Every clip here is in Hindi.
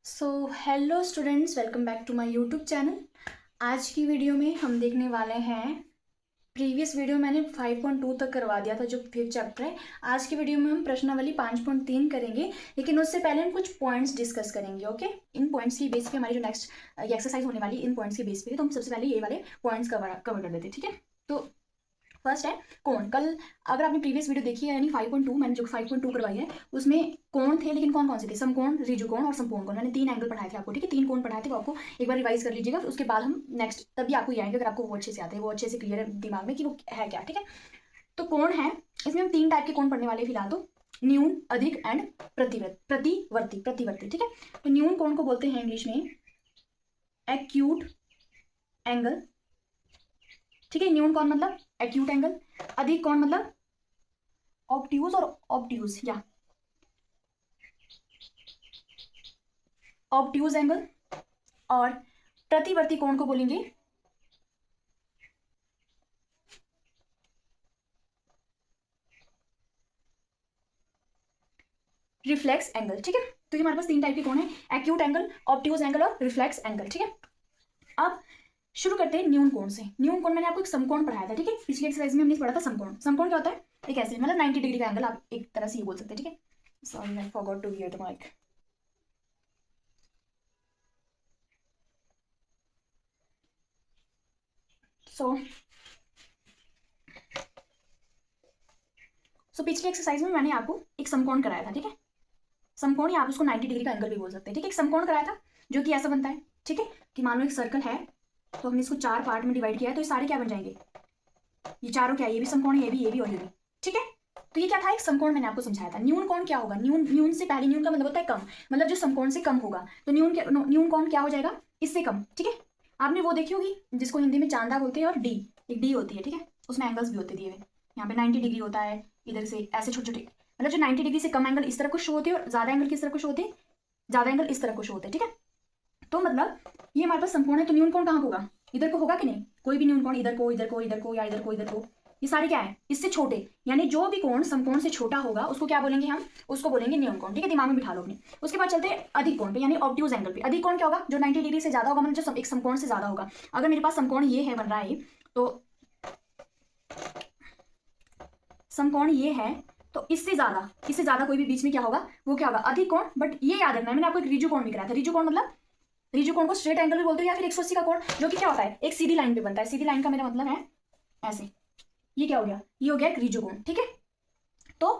So hello students, welcome back to my YouTube channel. आज की वीडियो में हम देखने वाले हैं, प्रीवियस वीडियो मैंने 5.2 तक करवा दिया था जो फिफ्थ चैप्टर है। आज की वीडियो में हम प्रश्नावली 5.3 करेंगे, लेकिन उससे पहले हम कुछ पॉइंट्स डिस्कस करेंगे। ओके, इन पॉइंट्स की बेस पे हमारी जो नेक्स्ट एक्सरसाइज होने वाली इन पॉइंट्स के बेस पे, तो हम सबसे पहले ये वाले पॉइंट्स कवर कर देते हैं। ठीक है, तो फर्स्ट है कोण। कल अगर आपने प्रीवियस वीडियो देखी है, यानी 5.2 मैंने जो 5.2 करवाई है उसमें कोण थे, लेकिन कौन कौन से थे? समकोण, ऋजुकोण और समकोण कोण। मैंने 3 एंगल पढ़ाए थे आपको। ठीक है, 3 कोण पढ़ाए थे, वो आपको एक बार रिवाइज कर लीजिएगा। फिर उसके बाद हम नेक्स्ट तभी आपको ये आएंगे, अगर आपको वो अच्छे से आते हैं, वो अच्छे से क्लियर है दिमाग में कि वो है क्या। ठीक है, तो कोण है, इसमें हम 3 टाइप के कोण पढ़ने वाले फिलहाल तो, न्यून, अधिक एंड प्रतिवर्ती प्रतिवर्ती। ठीक है, तो न्यून कोण को बोलते हैं इंग्लिश में एक्यूट एंगल। ठीक है, न्यून कोण मतलब एक्यूट एंगल, अधिक कोण मतलब ऑब्ट्यूज और ऑब्ट्यूज या ऑब्ट्यूज एंगल, और प्रतिवर्ती कोण को बोलेंगे रिफ्लेक्स एंगल। ठीक है, तो ये हमारे पास 3 टाइप के कोण है, एक्यूट एंगल, ऑब्ट्यूज एंगल और रिफ्लेक्स एंगल। ठीक है, अब शुरू करते हैं न्यून कोण से। न्यून कोण मैंने आपको एक समकोण पढ़ाया था। ठीक है, पिछली एक्सरसाइज में हमने पढ़ा था समकोण। समकोण क्या होता है? एक ऐसे मतलब 90 डिग्री का एंगल, आप एक तरह से ये बोल सकते हैं। ठीक है, sorry I forgot to give the mic. So पिछली एक्सरसाइज में मैंने आपको एक समकोण कराया था। ठीक है, समकोण या आप उसको 90 डिग्री का एंगल भी बोल सकते हैं। ठीक है, एक समकोण कराया था जो कि ऐसा बनता है। ठीक है, कि मान लो एक सर्कल है, तो हमने इसको 4 पार्ट में डिवाइड किया है, तो ये सारे क्या बन जाएंगे? ये चारों क्या है? ये भी समकोण है, ये भी और ये भी। ठीक है, तो ये क्या था? एक समकोण मैंने आपको समझाया था। न्यून कोण क्या होगा? न्यून, न्यून से पहले, न्यून का मतलब होता है कम, मतलब जो समकोण से कम होगा, तो न्यून कोण क्या हो जाएगा? इससे कम। ठीक है, आपने वो देखी होगी जिसको हिंदी में चांदा बोलते हैं, और डी, एक डी होती है। ठीक है, उसमें एंगल्स भी होते दिए हुए, यहाँ पे 90 डिग्री होता है, इधर से ऐसे छोटे छोटे, मतलब जो 90 डिग्री से कम एंगल इस तरह को शो होते हैं, और ज्यादा एंगल किस तरह को शो होते हैं? ज्यादा एंगल इस तरह को शो होते हैं। ठीक है, तो मतलब ये हमारे पास समकोण है, तो न्यून कोण कहाँ होगा? इधर को होगा कि नहीं? कोई भी न्यून कोण इधर को, इधर को, इधर को, या इधर को, इधर को, ये सारे क्या है? इससे छोटे, यानी जो भी कोण समकोण से छोटा होगा उसको क्या बोलेंगे हम? उसको बोलेंगे न्यून कोण। ठीक है, दिमाग में बिठा लो अपने। उसके बाद चलते हैं अधिक कोण पे, यानी ऑब्ट्यूज एंगल पे। अधिक कोण क्या होगा? जो 90 डिग्री से ज्यादा होगा, मतलब जो एक समकोण से ज्यादा होगा। अगर मेरे पास समकोण ये है, बन रहा है, तो समकोण ये है, तो इससे ज्यादा कोई भी बीच में क्या होगा? वो क्या होगा? अधिक कोण। बट ये याद रखना है, मैंने आपको एक ऋजु कोण भी कराया था। ऋजु कोण मतलब, ऋजु कोण को स्ट्रेट एंगल भी बोलते हैं, या फिर 180 का कोण, जो कि क्या होता है? एक सीधी लाइन पे बनता है। सीधी लाइन का मेरा मतलब है ऐसे। ये क्या हो गया? ये हो गया एक ऋजु कोण। ठीक है, तो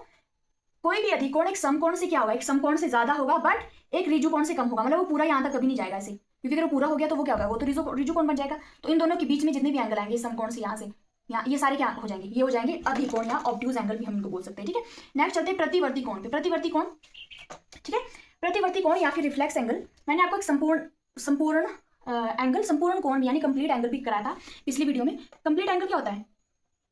कोई भी अधिक कोण एक समकोण से क्या होगा? एक समकोण से ज्यादा होगा, बट एक ऋजु कोण से कम होगा, मतलब वो पूरा यहां तक कभी नहीं जाएगा ऐसे, क्योंकि अगर वो पूरा हो गया तो वो क्या होगा? वो तो ऋजु कोण बन जाएगा। तो इन दोनों के बीच में जितने भी एंगल आएंगे समकोण से, यहाँ से यहाँ, ये सारे क्या हो जाएंगे? ये हो जाएंगे अधिक कोण या ऑब्ट्यूज एंगल भी हम इनको बोल सकते हैं। ठीक है, नेक्स्ट चलते हैं प्रतिवर्ती कोण पे। प्रतिवर्ती कोण, ठीक है, प्रतिवर्ती कोण या फिर रिफ्लेक्स एंगल। मैंने आपको एक संपूर्ण एंगल, संपूर्ण कोण यानी कंप्लीट एंगल भी कराया था पिछली वीडियो में। कंप्लीट एंगल क्या होता है?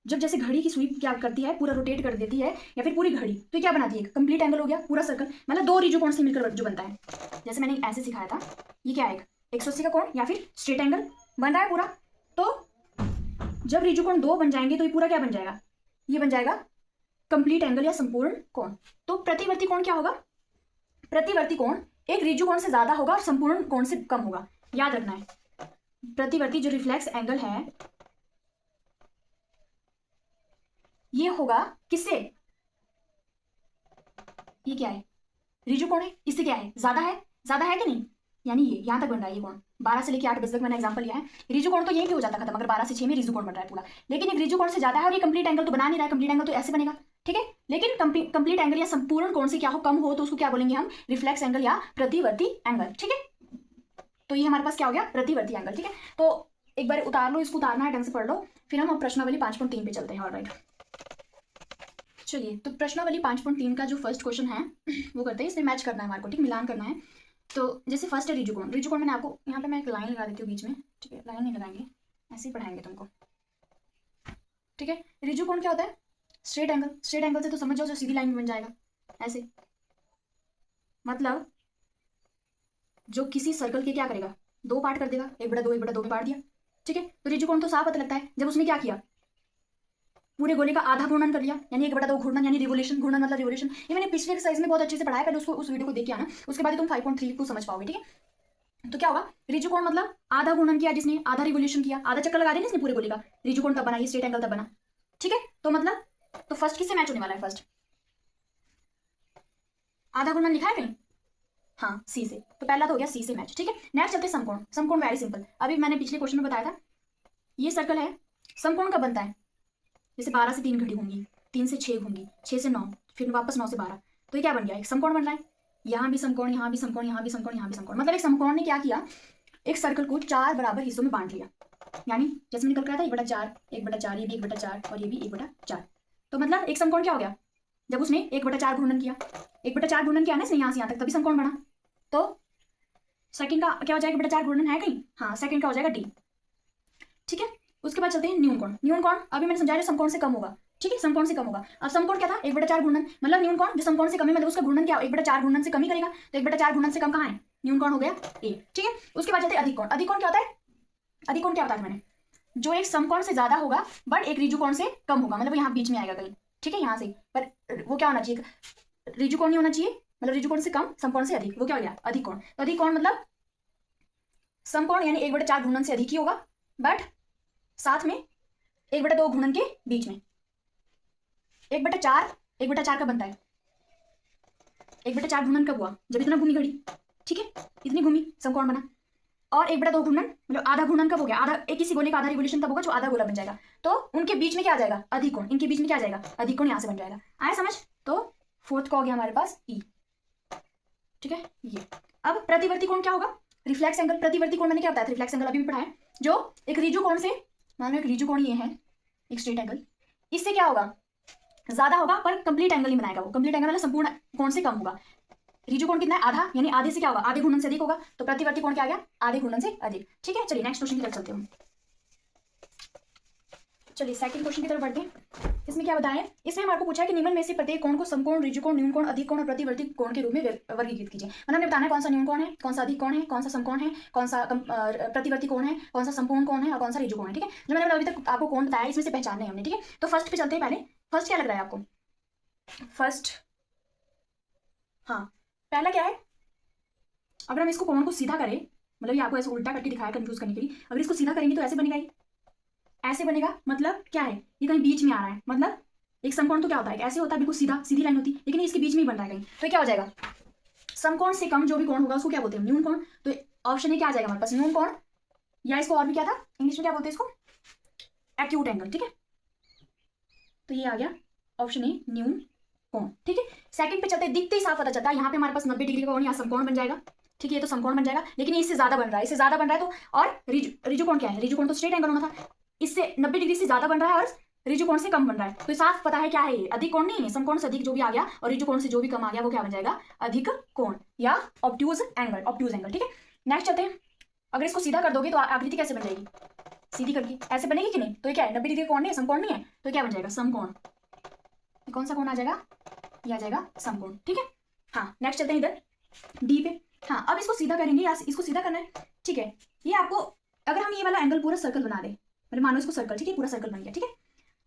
जब जैसे घड़ी की सुई क्या करती है, पूरा रोटेट कर देती है, या फिर पूरी घड़ी, तो क्या बनाती है? कंप्लीट एंगल हो गया पूरा सर्कल, मतलब 2 ऋजु कोण से मिलकर जो बनता है। जैसे मैंने ऐसे सिखाया था, ये क्या है? 180 का कोण या फिर स्ट्रेट एंगल बन रहा है पूरा। तो जब ऋजु कोण 2 बन जाएंगे, तो ये पूरा क्या बन जाएगा? ये बन जाएगा कंप्लीट एंगल या संपूर्ण कोण। तो प्रतिवर्ती कोण क्या होगा? प्रतिवर्ती कोण एक ऋजु कोण से ज्यादा होगा और संपूर्ण कोण से कम होगा। याद रखना है, प्रतिवर्ती जो रिफ्लेक्स एंगल है, ये होगा किससे? ये क्या है? ऋजु कोण है, इससे क्या है? ज्यादा है। ज्यादा है कि नहीं? यानी ये यहां तक बन रहा है ये कोण, 12 से लेकर 8 बजे तक मैंने एग्जांपल लिया है। ऋजु कोण तो यही भी हो जाता खत्म, अगर 12 से 6 में ऋजु कोण बन रहा है पूरा। लेकिन एक ऋजु कोण से ज्यादा है, और ये कंप्लीट एंगल तो बना नहीं रहा है। कंप्लीट एंगल तो ऐसे बनेगा। ठीक है, लेकिन कंप्लीट एंगल या संपूर्ण कोण से क्या हो? कम हो, तो उसको क्या बोलेंगे हम? रिफ्लेक्स एंगल या प्रतिवर्ती एंगल। ठीक है, तो ये हमारे पास क्या हो गया? प्रतिवर्ती एंगल। ठीक है, तो एक बार उतार लो, इसको उतारना है ढंग से पढ़ लो, फिर हम प्रश्नावली 5.3 पे चलते हैं। ऑलराइट, चलिए, तो प्रश्नावली 5.3 का जो फर्स्ट क्वेश्चन है वो करते हैं। इसमें मैच करना है हमारे को, ठीक, मिलान करना है। तो जैसे फर्स्ट है ऋजु कोण। ऋजु कोण मैंने आपको यहाँ पे मैं एक लाइन लगा देती हूँ बीच में। ठीक है, लाइन नहीं लगाएंगे, ऐसे ही पढ़ाएंगे तुमको। ठीक है, ऋजु कोण क्या होता है? Straight angle. स्ट्रेट एंगल से तो समझ जाओ जो सीधी लाइन में बन जाएगा ऐसे, मतलब जो किसी सर्कल के क्या करेगा? 2 पार्ट कर देगा, 1/2 1/2 में बांट दिया। ठीक है, तो ऋजु कोण तो साफ पता लगता है, जब उसने क्या किया? पूरे गोले का आधा घूर्णन कर लिया, यानी 1/2 घूर्णन, यानी रिवोल्यूशन। घूर्णन मतलब रिवोल्यूशन। ये मैंने पिछले एक्सरसाइज में बहुत अच्छे से पढ़ाया, पहले उसको उस वीडियो को देख के आना, उसके बाद तुम 5.3 को समझ पाओगे, ठीक है। तो क्या होगा, ऋजु कोण मतलब आधा घूर्णन किया जिसने, आधा रिवोल्यूशन किया, आधा चक्कर लगा दिया इसने पूरे गोले का, ऋजु कोण तब बना, ये स्ट्रेट एंगल तब बना, ठीक है। तो मतलब तो फर्स्ट किससे मैच होने वाला है, फर्स्ट आधा घूर्णन लिखा है कहीं, हाँ सी से, तो पहला तो हो गया सी से मैच, ठीक है। नेक्स्ट चलते समकोण। समकोण वेरी सिंपल, अभी मैंने पिछले क्वेश्चन में बताया था, ये सर्कल है, समकोण कब बनता है, जैसे 12 से 3 घड़ी होंगी, 3 से 6 होंगी, 6 से 9, फिर वापस 9 से 12, तो ये क्या बन गया, एक समकोण बन रहा है। यहाँ भी समकोण, यहाँ भी समकोण, यहाँ भी समकोण, यहाँ भी समकोण, मतलब एक समकोण ने क्या किया, एक सर्कल को 4 बराबर हिस्सों में बांट लिया, यानी जैसे मैंने कल कहा था 1/4, 1/4, ये भी 1/4 और ये भी 1/4, तो मतलब एक समकोण क्या हो गया, जब उसने 1/4 घूर्णन किया, 1/4 घूर्णन किया ना इसने यहाँ से यहाँ तक, तभी समकोण बना। तो सेकंड का क्या हो जाएगा, 1/4 घूर्णन है कहीं, हाँ सेकंड का हो जाएगा डी, ठीक है। उसके बाद चलते हैं न्यून कोण। न्यून कोण अभी मैंने समझाया समकोण से कम होगा, ठीक है, समकोण से कम होगा। अब समकोण क्या था, 1/4 घूर्णन, मतलब न्यून कोण जो समकोण से कम है, मतलब उसका घूर्णन क्या 1/4 घूर्णन से कम ही करेगा, तो 1/4 घूर्णन से कम कहाँ है, न्यून कोण हो गया ए, ठीक है। उसके बाद चलते हैं अधिक कोण। अधिक कोण क्या होता है, अधिक कोण क्या बताया मैंने, जो एक समकोण से ज्यादा होगा बट एक ऋजु कोण से कम होगा, मतलब यहाँ बीच में आएगा कहीं, ठीक है, यहाँ से, पर वो क्या होना चाहिए, ऋजु कोण नहीं होना चाहिए, मतलब ऋजु कोण से कम, समकोण से अधिक, वो क्या हो गया अधिक कोण। तो अधिक कोण मतलब समकोण यानी 1/4 घूर्णन से अधिक ही होगा, बट साथ में 1/2 घूर्णन के बीच में। 1/4 कब बनता है, 1/4 घूर्णन कब हुआ, जब इतना घूमी घड़ी, ठीक है, इतनी घूमी समकोण बना। और 1/2 घूर्णन मतलब आधा घूर्णन कब हो गया, आधा, एक किसी गोले का आधा रिवोल्यूशन तब होगा जो आधा गोला बन जाएगा, तो उनके बीच में क्या आ जाएगा अधिक कोण, इनके बीच में क्या आ जाएगा अधिक कोण, यहाँ से बन जाएगा, आया समझ। तो फोर्थ का हो गया हमारे पास ई, ठीक है। ये अब प्रतिवर्ती कोण क्या होगा, रिफ्लेक्स एंगल। प्रतिवर्ती कोण मैंने क्या बताया था, रिफ्लेक्स एंगल अभी भी पढ़ाया, जो एक ऋजु कोण से, मान लो एक ऋजु कोण ये है, एक स्ट्रेट एंगल, इससे क्या होगा ज्यादा होगा पर कंप्लीट एंगल नहीं बनाएगा, वो कंप्लीट एंगल मतलब संपूर्ण कोण से कम होगा। ऋजु कोण कितना है, आधा, यानी आधे से क्या होगा, आधे घूर्णन से अधिक होगा, तो प्रतिवर्ती कोण क्या आ गया, आधे घूर्णन से अधिक, ठीक है। चलिए नेक्स्ट क्वेश्चन की तरफ चलते हैं, चलिए सेकंड क्वेश्चन की तरफ बढ़ते हैं। इसमें क्या बताया, इसमें हमारे को पूछा है कि निम्न में से प्रत्येक कोण को समकोण, ऋजु कोण, न्यून कोण, अधिक कोण और प्रतिवर्ती कोण के रूप में वर्गीकृत कीजिए। मतलब हमें बताना है कौन सा न्यून कोण है, कौन सा अधिक कोण है, कौन सा समकोण है, कौन सा प्रतिवर्ती कोण है, कौन सा संपूर्ण कोण है और कौन सा ऋजु कोण है, ठीक है। जो मैंने अभी तक आपको कोण बताया इसमें से पहचानना है हमने, ठीक है। तो फर्स्ट पे चलते हैं, पहले फर्स्ट क्या लग रहा है आपको, फर्स्ट, हाँ पहला क्या है, अगर हम इसको कोण को सीधा करें, मतलब ये आपको ऐसे उल्टा करके दिखाया कंफ्यूज करने के लिए, अगर इसको सीधा करेंगे तो ऐसे बनेगा, ऐसे बनेगा, मतलब क्या है, ये कहीं बीच में आ रहा है, मतलब एक समकोण तो क्या होता है, ऐसे होता है बिल्कुल सीधा, सीधी लाइन होती है, लेकिन इसके बीच में ही बन रहा है कहीं, तो क्या हो जाएगा, समकोण से कम जो भी कोण होगा उसको क्या बोलते हैं, न्यून कोण। तो ऑप्शन ए क्या आ जाएगा हमारे पास, न्यून कोण, या इसको और भी क्या था इंग्लिश में क्या बोलते हैं इसको, एक्यूट एंगल, ठीक है। तो ये आ गया ऑप्शन ए न्यून कोण, ठीक है। सेकंड पे चलते हैं, दिखते ही साफ पता चलता है, यहाँ पे हमारे पास 90 डिग्री का कोण, यहाँ समकोण बन जाएगा, ठीक है, ये तो समकोण बन जाएगा, लेकिन इससे ज्यादा बन रहा है, इससे ज्यादा बन रहा है, तो और ऋजु कोण क्या है, ऋजु कोण तो स्ट्रेट एंगल होना था, इससे 90 डिग्री से ज्यादा बन रहा है और ऋजु कोण से कम बन रहा है, तो साफ पता है क्या है, ये अधिक कोण नहीं है, समकोण से अधिक जो भी आ गया और ऋजु कोण से जो भी कम आ गया वो क्या बन जाएगा, अधिक कोण या ऑब्ट्यूज एंगल, ऑब्ट्यूज एंगल, ठीक है। नेक्स्ट चलते हैं, अगर इसको सीधा कर दोगे तो आकृति कैसे बन जाएगी, सीधी करके ऐसे बनेगी कि नहीं, तो ये क्या है 90 डिग्री कोण नहीं है, समकोण नहीं है, तो क्या बन जाएगा समकोण, कौन सा कोण आ जाएगा, ये आ जाएगा समकोण, ठीक है। हाँ नेक्स्ट चलते हैं इधर डी पे, हाँ अब इसको सीधा करेंगे या इसको सीधा करना है, ठीक है। ये आपको, अगर हम ये वाला एंगल पूरा सर्कल बना दें, मतलब मानो इसको सर्कल, ठीक है, पूरा सर्कल बन गया, ठीक है।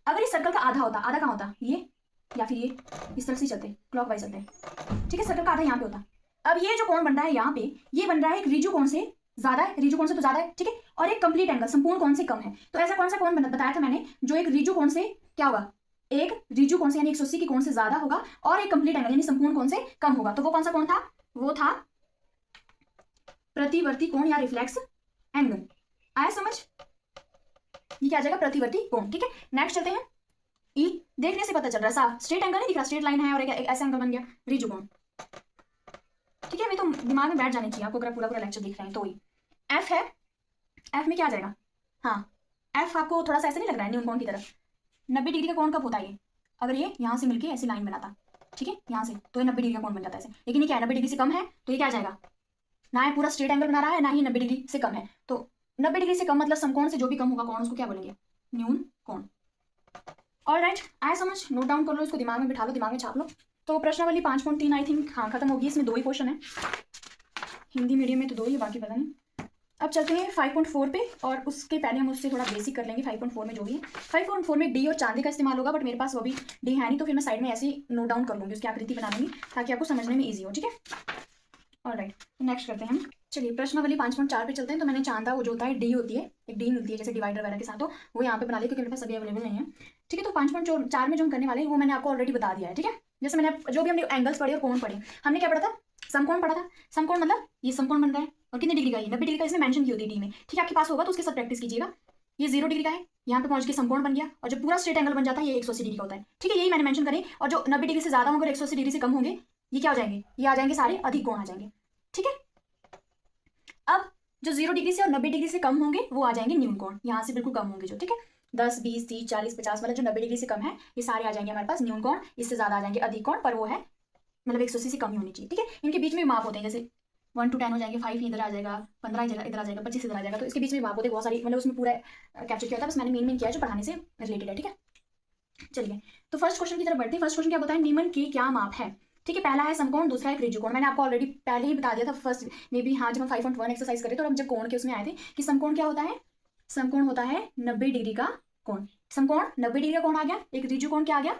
अगर इस सर्कल का आधा होता, आधा कहाँ होता, ये या फिर ये, इस तरफ से चलते क्लॉकवाइज चलते हैं, ठीक है, सर्कल का आधा यहाँ पे होता। अब ये जो कोण बन रहा है यहाँ पे, ये बन रहा है एक ऋजु कोण से ज्यादा है, ऋजु कोण से तो ज्यादा है, ठीक है, और एक कंप्लीट एंगल संपूर्ण कोण से कम है, तो ऐसा कौन सा कोण बताया था मैंने, जो एक ऋजु कोण से क्या होगा, एक ऋजु कोण से यानी 180 के कोण से ज्यादा होगा और एक कंप्लीट एंगल यानी संपूर्ण कोण से कम होगा, तो वो कौन सा कोण था, वो था प्रतिवर्ती कोण या रिफ्लेक्स एंगल, आया समझ, ये क्या आ जाएगा प्रतिवर्ती कोण, ठीक है। नेक्स्ट चलते हैं ई, देखने से पता चल रहा है साफ, स्ट्रेट एंगल नहीं दिख रहा, स्ट्रेट लाइन है और एक ऐसा एंगल बन गया ऋजु कोण, ठीक है, मैं तो दिमाग में बैठ जानी चाहिए आपको, अगर पूरा पूरा लेक्चर देख रहे हैं तो। ही एफ है, एफ में क्या आ जाएगा, हाँ एफ आपको थोड़ा सा ऐसा नहीं लग रहा है न्यून कोण की तरफ, 90 डिग्री का कोण कब होता है ये, अगर ये यहाँ से मिलके ऐसी लाइन बनाता, ठीक है, यहाँ से, तो ये 90 डिग्री का कोण बन जाता है ऐसे, लेकिन ये क्या है 90 डिग्री से कम है, तो ये क्या आ जाएगा, ना ये पूरा स्ट्रेट एंगल बना रहा है ना ही 90 डिग्री से कम है, तो 90 डिग्री से कम मतलब समकोण से जो भी कम होगा कोण उसको क्या बोलेंगे, न्यून कोण। ऑलराइट, आया समझ, नोट डाउन कर लो, इसको दिमाग में बिठा लो, दिमाग में छाप लो। तो प्रश्नावली 5.3 आई थिंक हाँ खत्म होगी, इसमें 2 ही क्वेश्चन है, हिंदी मीडियम में तो 2 ही, बाकी पता नहीं। अब चलते हैं 5.4 पे, और उसके पहले हम उससे थोड़ा बेसिक कर लेंगे। 5.4 में जो भी है, 5.4 में डी और चांदी का इस्तेमाल होगा, बट मेरे पास वो भी डी है नहीं, तो फिर मैं साइड में ऐसे ही नोट डाउन कर लूँगी, उसकी आकृति बना लूँगी ताकि आपको समझने में ईजी हो। ठीक है, ऑलराइट, तो नेक्स्ट करते हैं हम। चलिए प्रश्नावली 5.4 पे चलते हैं। तो मैंने चांदा वो जो होता है डी होती है, एक डी मिलती है जैसे डिवाइडर वगैरह के साथ, तो वो यहाँ पे बना लिया क्योंकि मेरे पास अभी अवेलेबल नहीं है। ठीक है, तो 5.4 में जो हम करने वाले हैं वो मैंने आपको ऑलरेडी बता दिया है। ठीक है, जैसे मैंने जो भी हमने एंगल्स पढ़े और कोण पढ़े, हमने क्या पढ़ा था, समकोण पढ़ा था। समकोण मतलब ये समकोण बन रहा है और कितने डिग्री का, ये 90 डिग्री का इसमें मेंशन की होती है डी में। ठीक है, आपके पास होगा तो उसके साथ प्रैक्टिस कीजिएगा। ये 0 डिग्री का है, यहाँ पे पहुंच के समकोण बन गया, और जो पूरा स्ट्रेट एंगल बन जाता है ये 180 डिग्री का होता है। ठीक है, यही मैंने मेंशन करी। और जो 90 डिग्री से ज्यादा होंगे, 180 डिग्री से कम होंगे, ये क्या हो जाएंगे, ये आ जाएंगे सारे अधिक कोण आ जाएंगे। ठीक है, अब जो 0 डिग्री से और 90 डिग्री से कम होंगे वो आ जाएंगे न्यून कोण, यहाँ से बिल्कुल कम होंगे जो। ठीक है, 10, 20, 30, 40, 50 वाला जो 90 डिग्री से कम है, ये सारे आ जाएंगे हमारे पास न्यून कोण। इससे ज्यादा आ जाएंगे अधिक कोण, पर वो है मतलब 180 से कम ही होनी चाहिए। ठीक है, इनके बीच में माप होते हैं, जैसे 1 to 10 हो जाएंगे, 5 इधर आ जाएगा, 15 इधर आ जाएगा, 25 इधर आ जाएगा, तो इसके बीच में माप होते हैं बहुत सारी, मतलब उसमें पूरा कैप्चर किया होता है। बस मैंने मेन किया है जो पढ़ाने से रिलेटेड है। ठीक है, चलिए तो फर्स्ट क्वेश्चन की तरफ बढ़ते हैं। फर्स्ट क्वेश्चन क्या बताया, निम्न की क्या माप है। ठीक है, पहला है समकोण, दूसरा है त्रिज्यकोण। मैंने आपको ऑलरेडी पहले ही बता दिया था फर्स्ट में भी, हाँ, जब हम 5.1 एक्सरसाइज करें तो हम जब कोण के उसमें आए थे कि समकोण क्या होता है, समकोण होता है 90 डिग्री का कोण। समकोण 90 डिग्री का कोण आ गया, एक त्रिज्यकोण क्या आ गया,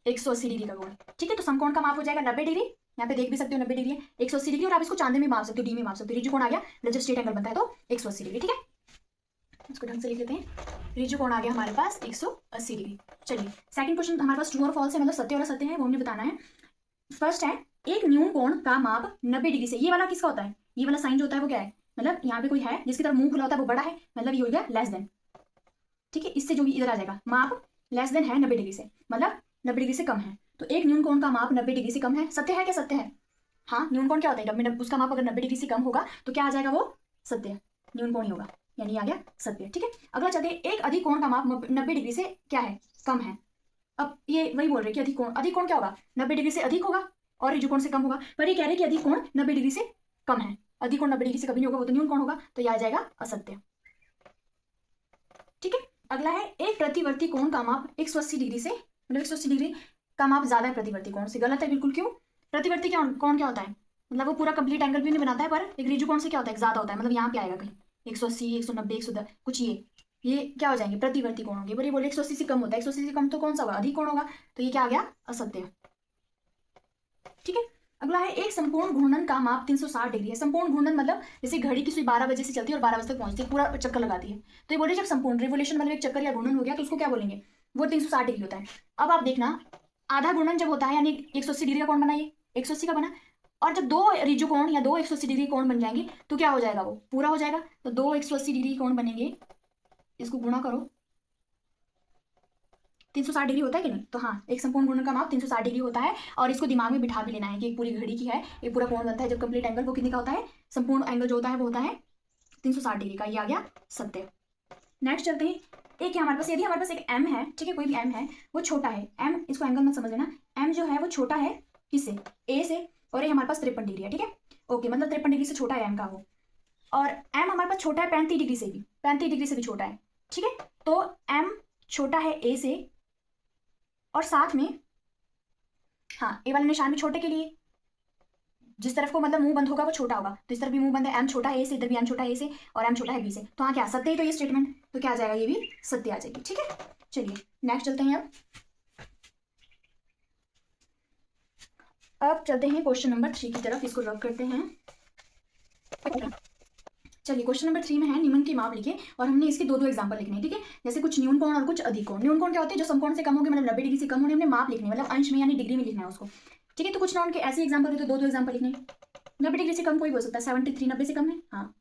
180 डिग्री का कोण। ठीक है, तो समकोण का माप हो जाएगा 90 डिग्री, यहाँ पे देख भी सकते हो 90 डिग्री है, 180 डिग्री, और आप इसको चांदे में माप सकते हो, डी में माप सकते हो। त्रिज्यकोण आ गया, जब स्ट्रेट एंगल बनता है तो 180 डिग्री। ठीक है, इसको ढंग से लिख लेते हैं। त्रिज्यकोण आ गया हमारे पास 180 डिग्री। चलिए सेकंड क्वेश्चन हमारे पास ट्रू और फॉल्स है, मतलब सत्य और असत्य है, वो हमने बताना है। फर्स्ट है, एक न्यून कोण का माप 90 डिग्री से, ये वाला किसका होता है, ये वाला साइन जो होता है वो क्या है, मतलब यहाँ पे कोई है जिसकी तरफ मुंह खुला होता है वो बड़ा है, मतलब ये हो गया लेस देन। ठीक है, इससे जो भी इधर आ जाएगा माप लेस देन है 90 डिग्री से, मतलब 90 डिग्री से कम है। तो एक न्यून कोण का माप 90 डिग्री से कम है, सत्य है क्या, सत्य है। हाँ, न्यून कोण क्या होता है, जब उसका माप अगर 90 डिग्री से कम होगा तो क्या आ जाएगा, वो सत्य न्यून कोण ही होगा, यानी आ गया सत्य। ठीक है, अगला चलते हैं, एक अधिक कोण का माप 90 डिग्री से क्या है, कम है। अब ये वही बोल रहे कि अधिक कोण क्या होगा, 90 डिग्री से अधिक होगा और त्रिज्यकोण से कम होगा, पर ये कह रहे हैं कि अधिक कोण 90 डिग्री से कम है। अधिक कोण 90 डिग्री से कभी नहीं होगा, वो तो न्यून कोण होगा, तो यह आ जाएगा असत्य। ठीक है, अगला है, एक प्रतिवर्ती कोण का माप 180 डिग्री से, मतलब 180 डिग्री का माप ज्यादा है प्रतिवर्ती कोण से, गलत है बिल्कुल। क्यों, प्रतिवर्ती कोण क्या होता है, मतलब वो पूरा कंप्लीट एंगल भी नहीं बनाता है, पर एक त्रिज्यकोण से क्या होता है, ज्यादा होता है, मतलब यहाँ पे आएगा कहीं 180, 190, 110 कुछ, ये क्या हो जाएंगे, प्रतिवर्ती कोण होंगे। बोले 180 से कम होता है, 180 से कम तो कौन सा होगा, अधिक कोण होगा, तो ये क्या आ गया, असत्य। ठीक है, अगला है, एक संपूर्ण घूर्णन का माप 360 डिग्री है। संपूर्ण घूर्णन मतलब जैसे घड़ी की सुई 12 बजे से चलती है और 12 बजे तक पहुंचती है, पूरा चक्कर लगाती है, तो ये बोले जब संपूर्ण रिवोल्यूशन मतलब एक चक्कर या घूर्णन हो गया तो उसको क्या बोलेंगे, वो 360 डिग्री होता है। अब आप देखना, आधा घूर्णन जब होता है यानी 180 डिग्री का कोण बना, ये 180 का बना, और जब दो त्रिज्यकोण या दो 180 डिग्री कोण बन जाएंगे तो क्या हो जाएगा, वो पूरा हो जाएगा। तो दो 180 डिग्री कोण बनेंगे, इसको गुणा करो, 360 डिग्री होता है कि नहीं, तो हाँ, एक संपूर्ण घूर्णन का माप 360 डिग्री होता है। और इसको दिमाग में बिठा भी लेना है कि एक पूरी घड़ी की है, एक पूरा कोण बनता है जब कंप्लीट एंगल, वो कितने का होता है, संपूर्ण एंगल जो होता है वो होता है 360 डिग्री का। ये आ गया सत्य। नेक्स्ट चलते हैं, एक है हमारे पास, यदि हमारे पास एक एम है, ठीक है, कोई भी एम है, वो छोटा है, एम, इसको एंगल मत समझ लेना, एम जो है वो छोटा है किससे, ए से, और ये हमारे पास 53 डिग्री है। ठीक है, ओके, मतलब 53 डिग्री से छोटा है एम का वो, और एम हमारे पास छोटा है 35 डिग्री से भी, 35 डिग्री से भी छोटा है। ठीक है, तो एम छोटा है ए से, और साथ में हाँ, ए वाले निशान भी छोटे के लिए, जिस तरफ को मतलब मुंह बंद होगा वो छोटा होगा, तो इस तरफ भी मुंह बंद है, एम छोटा है ए से, इधर भी एम छोटा है ए से, और एम छोटा है बी से, तो हाँ क्या सत्य है, तो ये स्टेटमेंट तो क्या आ जाएगा, ये भी सत्य आ जाएगी। ठीक है, चलिए नेक्स्ट चलते हैं। अब चलते हैं क्वेश्चन नंबर 3 की तरफ, इसको रब करते हैं। चलिए क्वेश्चन नंबर 3 में है, निम्न के माप लिखे, और हमने इसके दो एग्जांपल लिखने हैं। ठीक है, जैसे कुछ न्यून कोण और कुछ अधिक कोण। न्यून कोण क्या होते हैं, जो समकोण से कम होंगे, मतलब 90 डिग्री से कम होने, हमने माप लिखने, मतलब अंश में यानी डिग्री में लिखना है उसको। ठीक है, तो कुछ नॉन के ऐसे एग्जांपल है, तो दो एग्जांपल लिखने। 90 डिग्री से कम कोई बोल सकता है, 73 90 से कम है, हाँ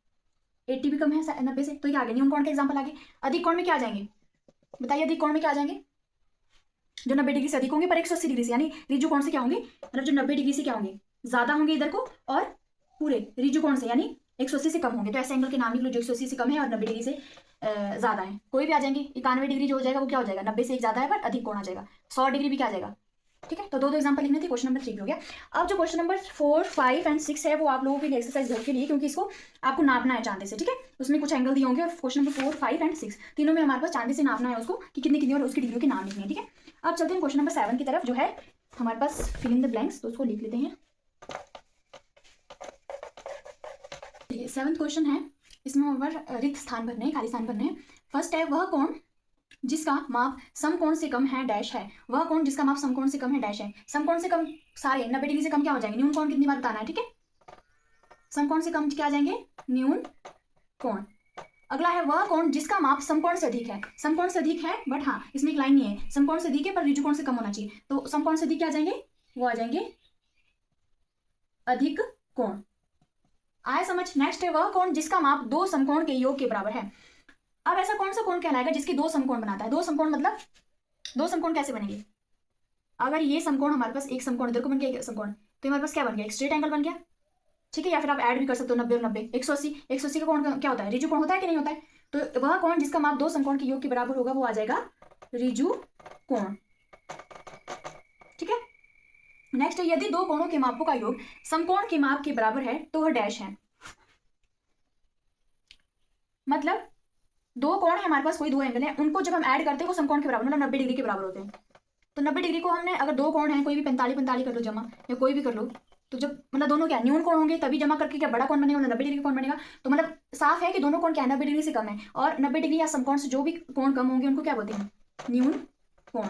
80 भी कम है 90 से, तो ये आगे न्यून कोण का एग्जांपल आगे। अधिक कोण में क्या आ जाएंगे, बताइए, अधिक कोण में क्या आ जाएंगे, जो 90 डिग्री से अधिक होंगे पर 180 डिग्री से, यानी त्रिज्यकोण से क्या होंगे, मतलब जो 90 डिग्री से क्या होंगे, ज्यादा होंगे इधर को, और पूरे त्रिज्यकोण से यानी 180 से कम होंगे, तो ऐसे एंगल के नाम लिख लो जो 180 से कम है और 90 डिग्री से ज्यादा है। कोई भी आ जाएंगे, 91 डिग्री जो हो जाएगा वो क्या हो जाएगा, 90 से एक ज्यादा है पर अधिक कोण आ जाएगा। 100 डिग्री भी क्या आ जाएगा। ठीक है, तो दो एग्जांपल लिखने थे, क्वेश्चन नंबर 3 हो गया। अब जो क्वेश्चन नंबर 4, 5 एंड 6 है वो आप लोगों के लिए एक्सरसाइज घर के लिए, क्योंकि इसको आपको नापना है चांदी से। ठीक है, उसमें कुछ एंगल दिए होंगे, और क्वेश्चन नंबर 4, 5 एंड 6 तीनों में हमारे पास चांदी से नापना है उसको कि कितनी कितनी, और उसकी डिग्रियों के नाम लिखने हैं। ठीक है, अब चलते हैं क्वेश्चन नंबर 7 की तरफ, जो है हमारे पास फिल इन द ब्लैंक्स, तो उसको लिख लेते हैं। 7th क्वेश्चन है, इसमें ऊपर रिक्त स्थान भरने हैं, खाली स्थान भरने हैं। फर्स्ट है वह कोण जिसका माप समकोण से कम है डैश है। वह कोण जिसका माप समकोण से कम है डैश है। समकोण से कम सारे 90 डिग्री से कम क्या हो जाएंगे, न्यून कोण कितनी बार बताना है, ठीक है। समकोण से कम क्या आ जाएंगे, न्यून कोण। अगला है वह कोण जिसका माप समकोण से अधिक है। समकोण से अधिक है बट हाँ इसमें एक लाइन नहीं है, समकोण से अधिक है पर ऋजु कोण से कम होना चाहिए, तो समकोण से अधिक क्या आ जाएंगे, वो आ जाएंगे अधिक कोण। आए समझ। नेक्स्ट है वह कोण जिसका माप दो समकोण के योग के बराबर है। अब ऐसा कौन सा कोण कहलाएगा जिसके दो समकोण बनाता है। दो समकोण मतलब दो समकोण कैसे बनेंगे, अगर ये समकोण हमारे पास एक समकोण इधर को बन गया एक समकोण, तो हमारे पास क्या बन गया, एक स्ट्रेट एंगल बन गया, ठीक है। या फिर आप ऐड भी कर सकते हो 90 और 90, 180। 180 का कोण क्या होता है, ऋजु कोण होता है कि नहीं होता है। तो वह कोण जिसका माप दो समकोण के योग के बराबर होगा वो आ जाएगा ऋजु कोण, ठीक है। नेक्स्ट है यदि दो कोणों के मापों का योग समकोण के माप के बराबर है तो वह डैश है। मतलब दो कोण है हमारे पास, कोई दो एंगल है, उनको जब हम ऐड करते हैं वो समकोण के बराबर मतलब 90 डिग्री के बराबर होते हैं। तो 90 डिग्री को हमने अगर दो कोण है कोई भी 45 कर लो जमा या कोई भी कर लो, तो जब मतलब दोनों क्या न्यून कोण होंगे तभी जमा करके क्या बड़ा कोण बनेगा, 90 डिग्री का कोण बनेगा। तो मतलब साफ है कि दोनों कोण क्या 90 डिग्री से कम है, और 90 डिग्री या समकोण से जो भी कोण कम होंगे उनको क्या बोलते हैं, न्यून कोण,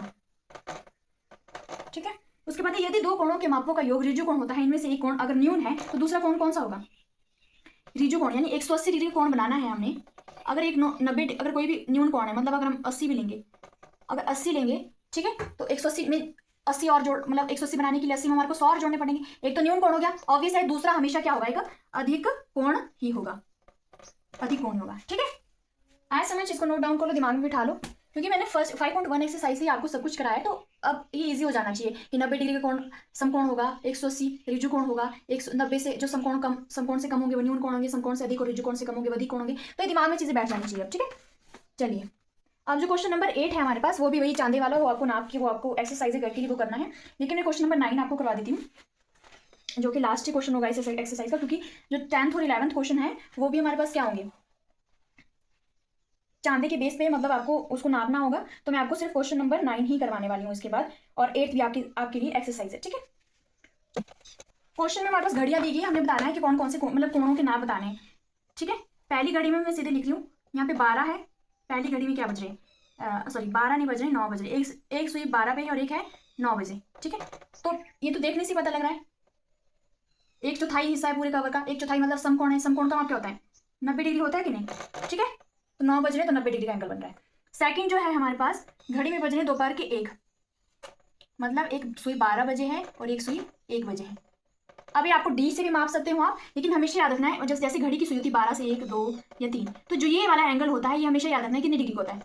ठीक है। उसके बाद यदि दो कोणों के मापों का योग ऋजु कोण होता है, इनमें से एक कोण अगर न्यून है तो दूसरा कोण कौन सा होगा, ऋजु कोण। यानी 180 डिग्री कोण बनाना है हमने, अगर एक 90 अगर कोई भी न्यून कोण है, मतलब अगर हम 80 भी लेंगे, अगर 80 लेंगे, ठीक है, तो 180 में 80 और जोड़ मतलब 180 बनाने के लिए 80 में हमारे को 100 और जोड़ने पड़ेंगे। एक तो न्यून कोण हो गया ऑब्वियस है, दूसरा हमेशा क्या होगा, एक अधिक कोण ही होगा, अधिक कोण होगा, ठीक है। आए समझ, इसको नोट डाउन कर लो, दिमाग में बिठा लो, क्योंकि मैंने फर्स्ट 5.1 एक्सरसाइज से आपको सब कुछ कराया है, तो अब ये इजी हो जाना चाहिए कि 90 डिग्री का कोण समकोण होगा, 180 ऋजु कोण होगा, 190 से जो समकोण से कम होंगे वो न्यून कोण होंगे, समकोण से अधिक और ऋजु कोण से कम होंगे वो अधिक कोण होंगे। तो दिमाग में चीजें बैठ जानी चाहिए अब, ठीक है। चलिए अब जो क्वेश्चन नंबर 8 है हमारे पास वो भी वही चांदे वाला, वो आपको नाप की वो आपको एक्सरसाइज करके ही वो करना है, लेकिन मैं क्वेश्चन नंबर 9 आपको करवा देती हूँ, जो कि लास्ट क्वेश्चन होगा इस एक्सरसाइज का, क्योंकि जो 10th और 11th क्वेश्चन है वो भी हमारे पास क्या होंगे, चांदे के बेस पे, मतलब आपको उसको नापना होगा। तो मैं आपको सिर्फ क्वेश्चन नंबर 9 ही करवाने वाली हूँ इसके बाद, और 8 भी आपके लिए एक्सरसाइज है, ठीक है। क्वेश्चन में हमारे पास घड़ियां दी गई, हमने बताना है कि कौन कौन से मतलब कोणों के नाप बताने हैं, ठीक है। पहली घड़ी में मैं सीधे लिख रही हूँ, यहाँ पे 12 है, पहली घड़ी में क्या बज रहे, सॉरी 12 नहीं बज रहे, 9 बज रहे, एक सुई 12 पे है और एक है 9 बजे, ठीक है। तो ये तो देखने से पता लग रहा है, एक चौथाई हिस्सा है पूरे कवर का, एक चौथाई मतलब समकोण है, समकोण का माप क्या होता है, 90 डिग्री होता है कि नहीं, ठीक है। तो 9 बज रहे तो 90 डिग्री का एंगल बन रहा है। सेकंड जो है हमारे पास घड़ी में बज रहे दोपहर के 1, मतलब एक सुई 12 बजे है और एक सुई 1 बजे है। अभी आपको डी से भी माप सकते हो आप, लेकिन हमेशा याद रखना है, और जैसे घड़ी की सुई होती है 12 से 1, 2 या 3, तो जो ये वाला एंगल होता है ये हमेशा याद रखना है कितनी डिग्री का होता है,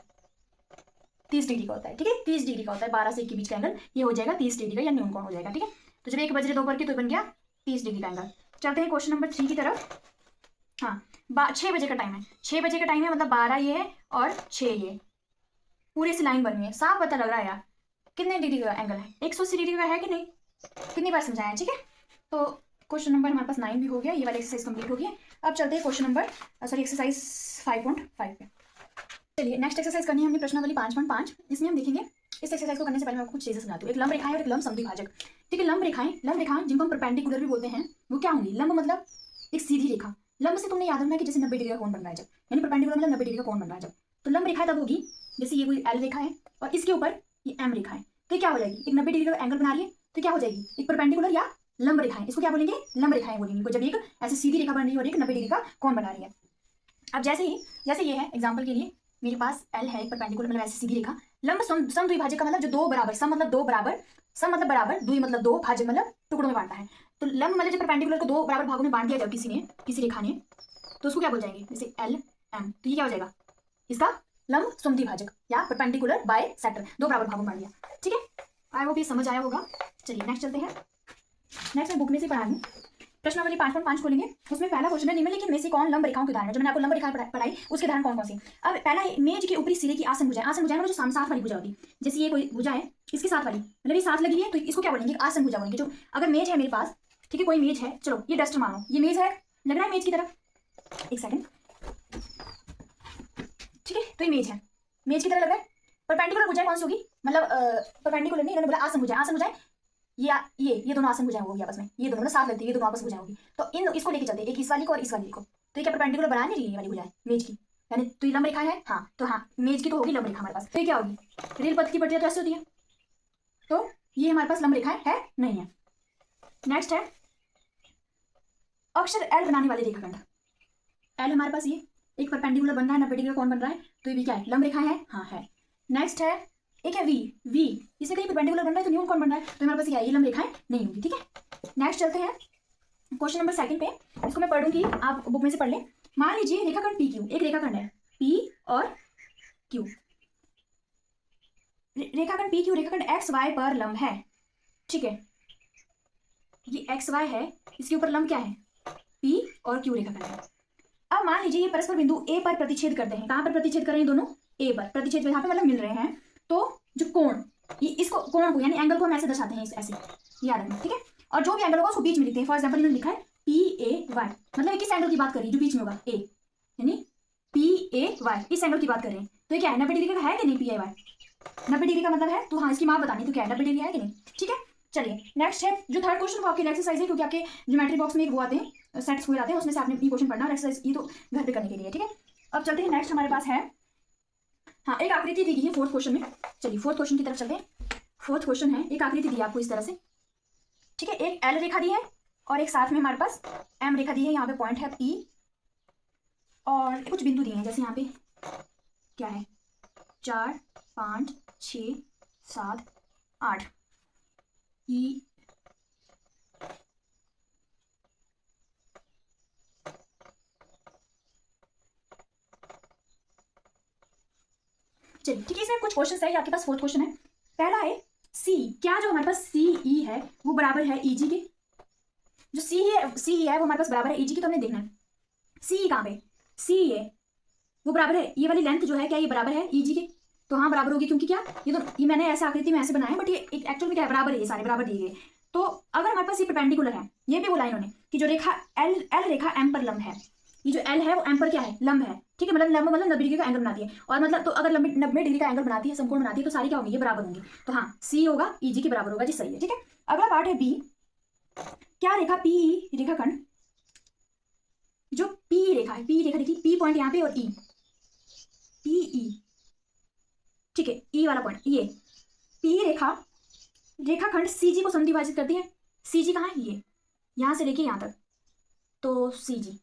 30 डिग्री का होता है, ठीक है। 30 डिग्री का होता है, 12 से 1 के बीच का एंगल ये हो जाएगा 30 डिग्री का या न्यून कोण हो जाएगा, ठीक है। तो जब 1 बज रहे दोपहर के तो बन गया 30 डिग्री का एंगल। चलते हैं क्वेश्चन नंबर 3 की तरफ। हाँ 6 बजे का टाइम है, 6 बजे का टाइम है, मतलब 12 ये है और 6 ये, पूरी सी लाइन बनी है, साफ पता लग रहा है यार कितने डिग्री का एंगल है, 180 डिग्री का है कि नहीं, कितनी बार समझाया है, ठीक है। तो क्वेश्चन नंबर हमारे पास 9 भी हो गया, ये वाली एक्सरसाइज कंप्लीट हो गई है। अब चलते हैं क्वेश्चन नंबर सॉरी एक्सरसाइज 5.5 पे। चलिए नेक्स्ट एक्सरसाइज करनी है हमने प्रश्नावली 5.5। इसमें हम देखेंगे, इस एक्सरसाइज को करने से पहले मैं आपको कुछ चीजें समझाती हूँ। एक लंब रेखा है और एक लंब समद्विभाजक, ठीक है। लंब रेखाएं जिनको हम परपेंडिकुलर भी बोलते हैं, वो क्या होंगी, लंब मतलब एक सीधी रेखा, लंब से तुमने याद रखना है कि जैसे 90 डिग्री का कोण बन रहा है जब, यानी परपेंडिकुलर मतलब 90 डिग्री का कोण बन रहा है जब, तो लंब रेखा तब होगी जैसे ये कोई एल रेखा है और इसके ऊपर ये एम रेखा है, तो क्या हो जाएगी, एक 90 डिग्री का एंगल बना रही है, तो क्या हो जाएगी, एक परपेंडिकुलर या लंब रेखाएं, इसको क्या बोलेंगे, लंब रेखाएं बोलेंगे जब एक ऐसी सीधी रेखा बन रही है और एक 90 डिग्री का कोण बना रही है। अब जैसे ये है एग्जाम्पल के लिए, मेरे पास एल है, एक परपेंडिकुलर मतलब ऐसी सीधी रेखा, लंब समद्विभाजक का मतलब जो दो बराबर, सम मतलब दो बराबर, सम मतलब बराबर, द्वि मतलब दो, भाजक मतलब टुकड़ों में बांटता है। तो लंब मतलब जब परपेंडिकुलर को दो बराबर भागों में बांट दिया जाए किसी रेखा ने, तो उसको क्या बोल जाएंगे, जैसे एल एम, तो ये क्या हो जाएगा, इसका लंब समद्विभाजक या परपेंडिकुलर बाय सेक्टर, दो बराबर भागों में बांट दिया, ठीक है। आई होप ये समझ आया होगा। चलिए नेक्स्ट चलते हैं। नेक्स्ट मैं बुक में से पढ़ा लूँ, प्रश्नावली 5.5 खोलेंगे, उसमें पहला क्वेश्चन है निम्नलिखित में से कौन लंब रेखाओं के उदाहरण है। जो मैंने आपको लंब रेखाएं पढ़ाई उसके उदाहरण कौन कौन से। अब पहला है मेज के ऊपरी सिरे की आसन भुजाएं, आसन भुजाएं मतलब जो साथ वाली भुजा होती है, जैसे ये कोई भुजा है इसके साथ वाली, मतलब ये साथ लगी है तो इसको क्या बोलेंगे, आसन भुजा बोलेंगे। जो अगर मेज है मेरे पास, ठीक है, कोई मेज है, चलो ये डस्टर मानो, ये मेज है, लग रहा है मेज की तरफ, एक सेकंड, ठीक है, तो ये मेज है, मेज की तरह लग रहा है। परपेंडिकुलर भुजाएं कौन सी होगी, मतलब परपेंडिकुलर नहीं, इन्होंने बोला आसन भुजाएं, आसन भुजाएं ये दोनों आसन भुजाएं होगी आपस में, ये दोनों मतलब साथ लगती है, ये दोनों आपस में भुजाएं होगी। तो इन इसको लेके चलते हैं, एक इस वाली को और इस वाली को, तो ये क्या परपेंडिकुलर बना नहीं रही है ये वाली भुजाएं मेज की, यानी तो ये लंब रेखा है, हाँ तो हाँ मेज की तो होगी लंब रेखा हमारे पास। तो ये क्या होगी, रेल पथ की पटरियां तो ऐसे होती है, तो ये हमारे पास लंब रेखाएं है नहीं है। नेक्स्ट है अक्षर एल बनाने वाले रेखाखंड। एल हमारे पास ये एक परपेंडिकुलर बन रहा है, 90 डिग्री कौन बन रहा है, तो ये भी क्या है, लंब रेखा है, हाँ है। नेक्स्ट है एक है वी, वी इसे कहीं परपेंडिकुलर बन रहा है तो न्यून कौन बन रहा है, तो हमारे पास क्या है, ये लंब रेखाएं नहीं होगी, ठीक है। नेक्स्ट चलते हैं क्वेश्चन नंबर 2 पे, इसको मैं पढ़ूंगी, आप बुक में से पढ़ लें। मान लीजिए रेखाखंड पी क्यू, एक रेखाखंड है पी और क्यू, रेखाखंड पी क्यू रेखाखंड एक्स वाई पर लंब है, ठीक है, ये एक्स वाई है, इसके ऊपर लंब क्या है, पी और क्यू रेखाखंड है। अब मान लीजिए ये परस्पर बिंदु ए पर प्रतिच्छेद करते हैं, कहां पर प्रतिच्छेद कर रहे हैं दोनों, ए पर प्रतिच्छेद, यहाँ पे मतलब मिल रहे हैं, तो जो कोण, इसको कोण को यानी एंगल को हम ऐसे दर्शाते हैं, ऐसे याद रखना, ठीक है। और जो भी एंगल होगा उसको बीच में लिखते हैं, फॉर एग्जांपल इन्होंने लिखा है पी ए वाई, मतलब किस एंगल की बात कर रही है, जो बीच में होगा ए, यानी पी ए वाई, इस एंगल की बात कर रहे हैं, तो ये क्या है, 90 डिग्री का है कि नहीं, पी ए वाई 90 डिग्री का मतलब है, तो हाँ इसकी माप बतानी, तो क्या है 90 डिग्री है कि नहीं, ठीक है। चलिए नेक्स्ट है जो थर्ड क्वेश्चन वो आपके एक्सरसाइज है, क्योंकि आपके ज्योमेट्री बॉक्स में एक वो आते हैं सेट्स हुए आते हैं, उसमें से आपने ये क्वेश्चन पढ़ना और एक्सरसाइज ये तो घर पे करने के लिए, ठीक है। अब चलते हैं नेक्स्ट हमारे पास है, हाँ एक आकृति दी गई है फोर्थ क्वेश्चन में, चलिए फोर्थ क्वेश्चन की तरफ चलते हैं। फोर्थ क्वेश्चन है, एक आकृति दी है आपको इस तरह से, ठीक है, एक एल रेखा दी है और एक साथ में हमारे पास एम रेखा दी है, यहाँ पे पॉइंट है पी और कुछ बिंदु दिए हैं, जैसे यहाँ पे क्या है 4 5 6 7 8 ई, चलिए ठीक है, इसमें कुछ क्वेश्चन है, आपके पास फोर्थ क्वेश्चन है। पहला है सी, क्या जो हमारे पास सी ई है वो बराबर है ई जी के, जो सी है वो हमारे पास बराबर है ई जी की, तो हमने देखना है सी कहाँ पे, सी है वो बराबर है, ये वाली लेंथ जो है क्या ये बराबर है ई जी के, तो हाँ बराबर होगी, क्योंकि क्या ये मैंने ऐसे आकृति में ऐसे बनाया है, बट ये एक्चुअल में क्या है, बराबर है, ये सारे बराबर दिए गए। तो अगर हमारे पास ये परपेंडिकुलर है, ये भी बोला इन्होंने कि जो रेखा एल रेखा एम पर लंब है, ये जो एल है वो एम पर क्या है, लंब है, ठीक है, मतलब लंब मतलब 90 डिग्री का एंगल बनाती है, और मतलब तो अगर 90 डिग्री का एंगल बनाती है, समकोण बनाती है, तो सारी क्या होंगी, ये बराबर होंगी, तो हाँ सी होगा ई जी के बराबर होगा जी, सही है, ठीक है। अगला पार्ट है बी, क्या रेखा पी ई रेखाखंड, जो पी रेखा है, पी रेखा देखिए, पी पॉइंट यहाँ पे और ई, पी ई, ठीक है, ई वाला पॉइंट, ये पी रेखा रेखाखंड सी जी को समद्विभाजित करती है, सी जी कहाँ है, ये यहां से लेके यहां तक, तो सी जी,